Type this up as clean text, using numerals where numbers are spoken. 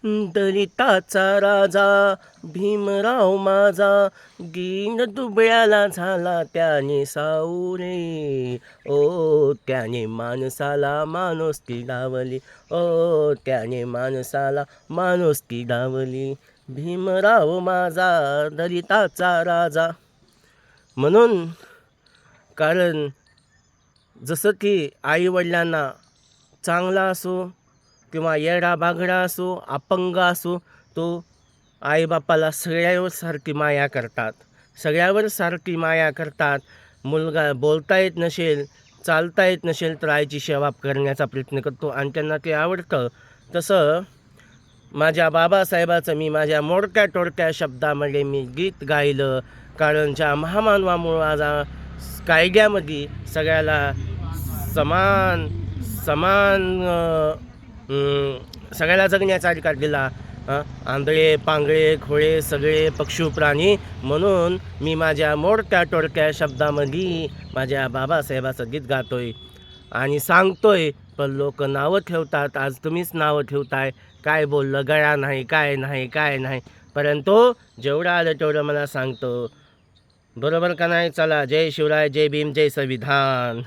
दलिताचा राजा भीमराव माझा, दीन दुबळ्याला झाला त्याने सावरे. ओ त्याने माणसाला माणुसकी डावली, ओ त्याने माणसाला माणुसकी डावली. भीमराव माझा दलिताचा राजा. म्हणून कारण जसं की आईवडिलांना चांगला असो किंवा येडा बागडा असो, अपंग असो, तो आईबापाला सगळ्यावर सारखी माया करतात, सगळ्यावर सारखी माया करतात. मुलगा बोलता येत नसेल, चालता येत नसेल तर आईची सेवा करण्याचा प्रयत्न करतो आणि त्यांना ते आवडतं. तसं माझ्या बाबासाहेबाचं मी माझ्या मोडक्या टोडक्या शब्दामध्ये मी गीत गायलं. कारण ज्या महामानवामुळं आज कायद्यामध्ये सगळ्याला समान समान सगळ्याला जगण्याचा अधिकार दिला. आंधळे पांगळे खोळे सगळे पशु प्राणी. म्हणून मी माझ्या मोडक्या टोडक्या शब्दामध्ये माझ्या बाबासाहेबाचं गीत गातोय आणि सांगतोय. पण लोक नावं ठेवतात. आज तुम्हीच नावं ठेवताय, काय बोललं गळा नाही, काय नाही काय नाही. परंतु जेवढं आलं तेवढं मला सांगतो. बरोबर का नाही? चला, जय शिवराय, जय भीम, जय संविधान.